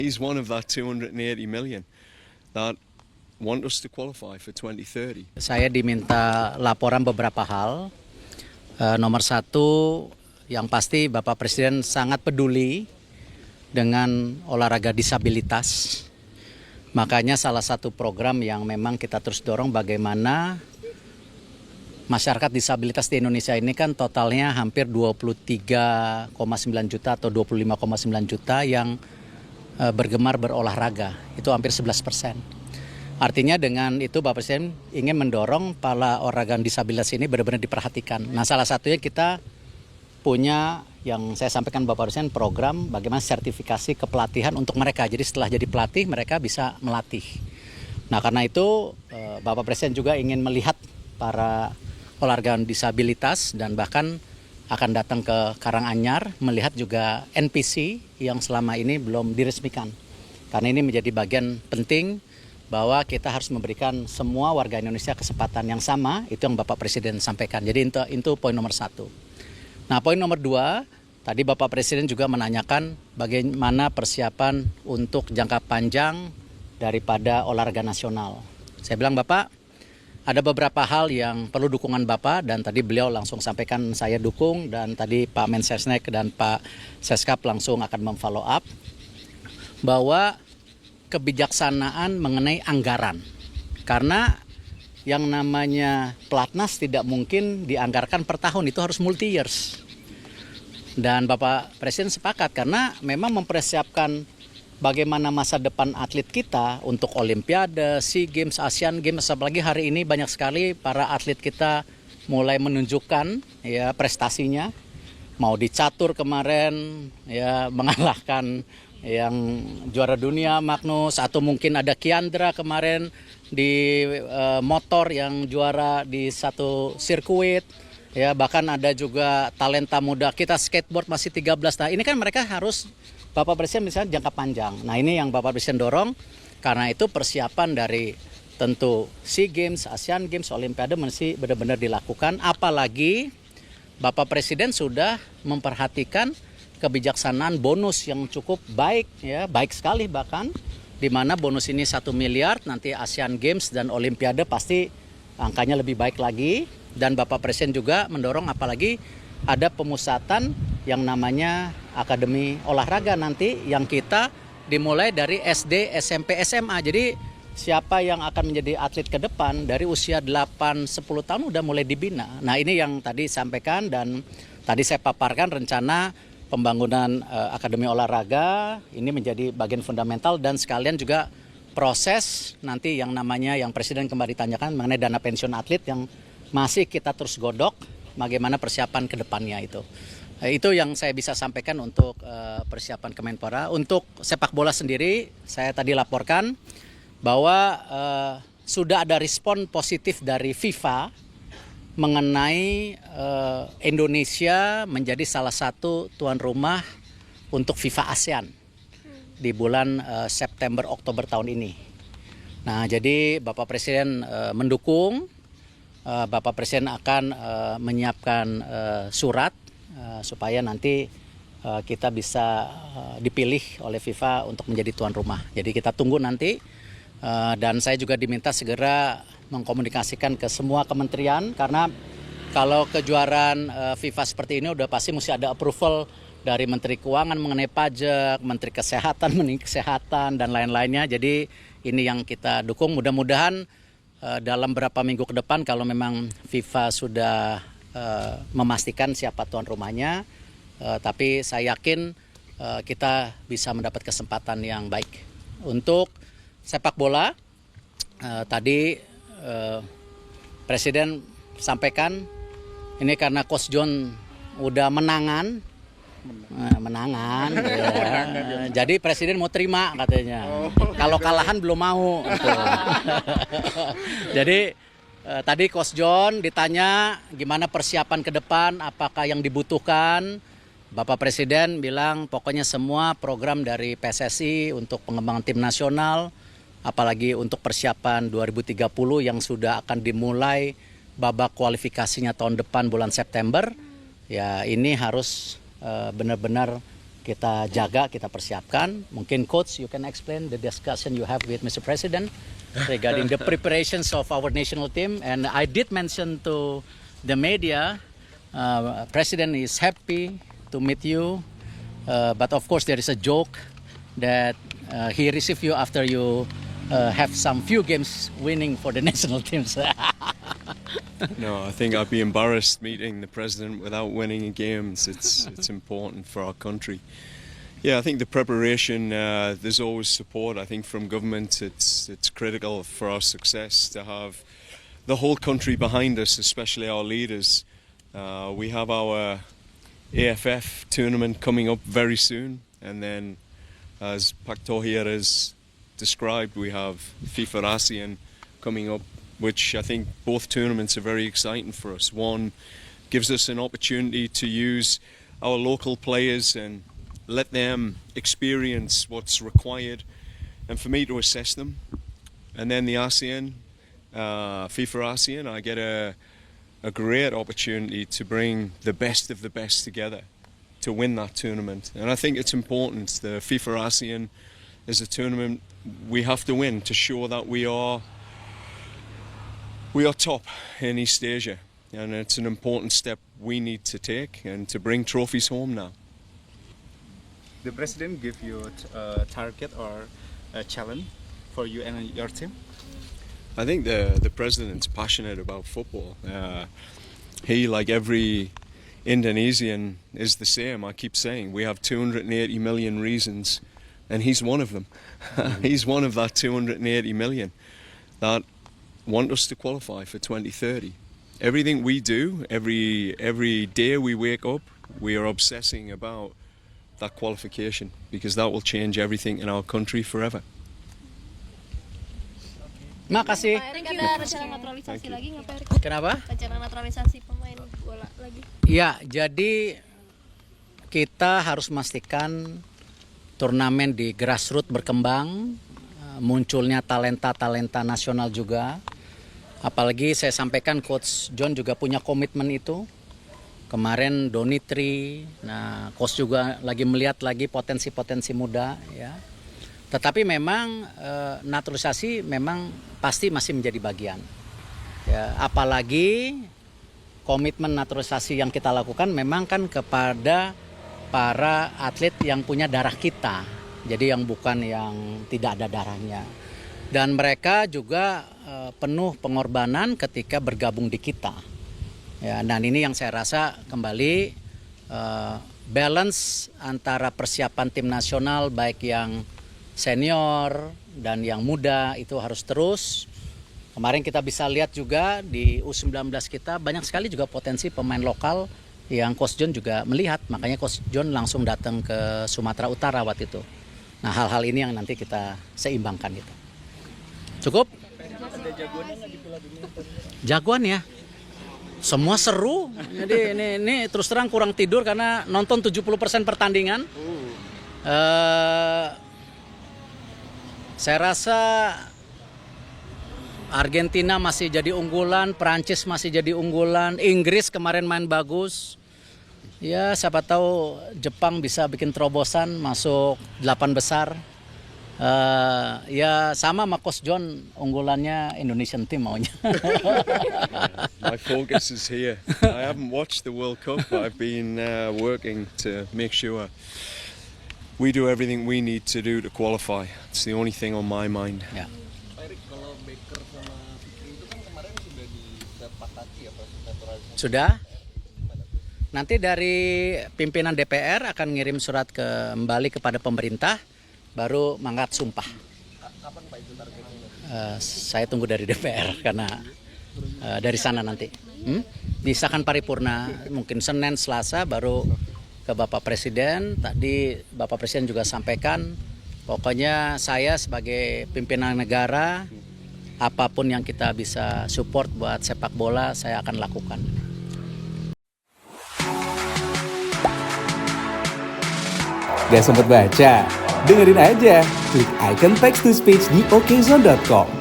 He's one of that 280 million that want us to qualify for 2030. Saya diminta laporan beberapa hal. Nomor satu, yang pasti Bapak Presiden sangat peduli dengan olahraga disabilitas. Makanya salah satu program yang memang kita terus dorong bagaimana masyarakat disabilitas di Indonesia ini kan totalnya hampir 23,9 juta atau 25,9 juta yang bergemar berolahraga. Itu hampir 11%. Artinya dengan itu Bapak Presiden ingin mendorong para olahraga disabilitas ini benar-benar diperhatikan. Nah, salah satunya kita punya yang saya sampaikan Bapak Presiden program bagaimana sertifikasi kepelatihan untuk mereka. Jadi setelah jadi pelatih mereka bisa melatih. Nah, karena itu Bapak Presiden juga ingin melihat para olahraga disabilitas dan bahkan akan datang ke Karanganyar melihat juga NPC yang selama ini belum diresmikan. Karena ini menjadi bagian penting bahwa kita harus memberikan semua warga Indonesia kesempatan yang sama, itu yang Bapak Presiden sampaikan. Jadi itu poin nomor satu. Nah, poin nomor dua, tadi Bapak Presiden juga menanyakan bagaimana persiapan untuk jangka panjang daripada olahraga nasional. Saya bilang, Bapak, ada beberapa hal yang perlu dukungan Bapak dan tadi beliau langsung sampaikan saya dukung dan tadi Pak Mensesnek dan Pak Seskap langsung akan memfollow up bahwa kebijaksanaan mengenai anggaran. Karena yang namanya pelatnas tidak mungkin dianggarkan per tahun, itu harus multi years. Dan Bapak Presiden sepakat karena memang mempersiapkan bagaimana masa depan atlet kita untuk Olimpiade, SEA Games, Asian Games, apalagi hari ini banyak sekali para atlet kita mulai menunjukkan ya prestasinya. Mau di catur kemarin ya mengalahkan yang juara dunia Magnus, atau mungkin ada Kiandra kemarin di motor yang juara di satu sirkuit. Ya, bahkan ada juga talenta muda kita skateboard masih 13. Nah, ini kan mereka harus Bapak Presiden misalnya jangka panjang. Nah, ini yang Bapak Presiden dorong. Karena itu persiapan dari tentu SEA Games, Asian Games, Olimpiade mesti benar-benar dilakukan. Apalagi Bapak Presiden sudah memperhatikan kebijaksanaan bonus yang cukup baik, ya baik sekali bahkan, di mana bonus ini 1 miliar, nanti Asian Games dan Olimpiade pasti angkanya lebih baik lagi. Dan Bapak Presiden juga mendorong apalagi ada pemusatan yang namanya Akademi Olahraga nanti yang kita dimulai dari SD, SMP, SMA. Jadi siapa yang akan menjadi atlet ke depan dari usia 8-10 tahun udah mulai dibina. Nah, ini yang tadi sampaikan dan tadi saya paparkan rencana pembangunan Akademi Olahraga ini menjadi bagian fundamental dan sekalian juga proses nanti yang namanya yang Presiden kembali tanyakan mengenai dana pensiun atlet yang masih kita terus godok bagaimana persiapan ke depannya itu. Itu yang saya bisa sampaikan untuk persiapan Kemenpora. Untuk sepak bola sendiri saya tadi laporkan bahwa sudah ada respon positif dari FIFA mengenai Indonesia menjadi salah satu tuan rumah untuk FIFA ASEAN di bulan September Oktober tahun ini. Nah, jadi Bapak Presiden mendukung, Bapak Presiden akan menyiapkan surat supaya nanti kita bisa dipilih oleh FIFA untuk menjadi tuan rumah. Jadi kita tunggu nanti dan saya juga diminta segera mengkomunikasikan ke semua kementerian karena kalau kejuaraan FIFA seperti ini udah pasti mesti ada approval dari Menteri Keuangan mengenai pajak, Menteri Kesehatan mengenai kesehatan dan lain-lainnya. Jadi ini yang kita dukung. Mudah-mudahan dalam beberapa minggu ke depan kalau memang FIFA sudah memastikan siapa tuan rumahnya, tapi saya yakin kita bisa mendapat kesempatan yang baik. Untuk sepak bola, tadi Presiden sampaikan ini karena Coach John udah menangan ya. Jadi Presiden mau terima katanya. Kalau kalahan belum mau gitu. Jadi tadi Coach John ditanya gimana persiapan ke depan, apakah yang dibutuhkan. Bapak Presiden bilang pokoknya semua program dari PSSI untuk pengembangan tim nasional, apalagi untuk persiapan 2030 yang sudah akan dimulai babak kualifikasinya tahun depan bulan September, ya ini harus benar-benar kita jaga, kita persiapkan. Mungkin Coach, you can explain the discussion you have with Mr. President regarding the preparations of our national team. And I did mention to the media, President is happy to meet you. But of course there is a joke that he received you after you have some few games winning for the national teams. No, I think I'd be embarrassed meeting the president without winning a game. It's important for our country. Yeah, I think the preparation, there's always support. I think from government, it's critical for our success to have the whole country behind us, especially our leaders. We have our AFF tournament coming up very soon, and then, as Pak Tohir has described, we have FIFA ASEAN coming up, which I think both tournaments are very exciting for us. One gives us an opportunity to use our local players and let them experience what's required, and for me to assess them. And then the ASEAN, FIFA ASEAN, I get a great opportunity to bring the best of the best together to win that tournament. And I think it's important. The FIFA ASEAN is a tournament we have to win to show that we are top in East Asia, and it's an important step we need to take and to bring trophies home now. The president give you a target or a challenge for you and your team? I think the president's passionate about football. He, like every Indonesian, is the same. I keep saying we have 280 million reasons, and he's one of them. He's one of that 280 million that want us to qualify for 2030. Everything we do, every day we wake up, we are obsessing about that qualification, because that will change everything in our country forever. Makasih. Pak Erick ada rencana naturalisasi lagi nggak Pak Erick? Kenapa? Rencana naturalisasi pemain bola lagi? Ya, jadi kita harus memastikan turnamen di grassroots berkembang, munculnya talenta-talenta nasional juga. Apalagi saya sampaikan Coach John juga punya komitmen itu. Kemarin Donitri, nah Coach juga lagi melihat lagi potensi-potensi muda ya. Tetapi memang naturalisasi memang pasti masih menjadi bagian. Ya, apalagi komitmen naturalisasi yang kita lakukan memang kan kepada para atlet yang punya darah kita. Jadi yang bukan yang tidak ada darahnya. Dan mereka juga penuh pengorbanan ketika bergabung di kita. Ya, dan ini yang saya rasa kembali balance antara persiapan tim nasional baik yang senior dan yang muda itu harus terus. Kemarin kita bisa lihat juga di U19 kita banyak sekali juga potensi pemain lokal yang Coach John juga melihat. Makanya Coach John langsung datang ke Sumatera Utara waktu itu. Nah, hal-hal ini yang nanti kita seimbangkan itu. Cukup? Jagoan ya. Semua seru. Jadi ini terus terang kurang tidur karena nonton 70% pertandingan. Saya rasa Argentina masih jadi unggulan, Prancis masih jadi unggulan, Inggris kemarin main bagus. Ya, siapa tahu Jepang bisa bikin terobosan masuk 8 besar. Ya sama sama Coach John, unggulannya Indonesian team maunya. My focus is here. I haven't watched the World Cup, but I've been working to make sure we do everything we need to do to qualify. It's the only thing on my mind. Ya. Pak Erick, kalau Baker sama Fikri itu kan kemarin sudah disepakati ya Pak naturalisasi. Sudah? Nanti dari pimpinan DPR akan ngirim surat kembali kepada pemerintah, baru mangkat sumpah. Kapan Pak itu targetnya? Saya tunggu dari DPR karena dari sana nanti. Disahkan paripurna, mungkin Senin, Selasa baru ke Bapak Presiden. Tadi Bapak Presiden juga sampaikan, pokoknya saya sebagai pimpinan negara, apapun yang kita bisa support buat sepak bola, saya akan lakukan. Gak sempet baca? Dengerin aja, klik icon text to speech di okezone.com.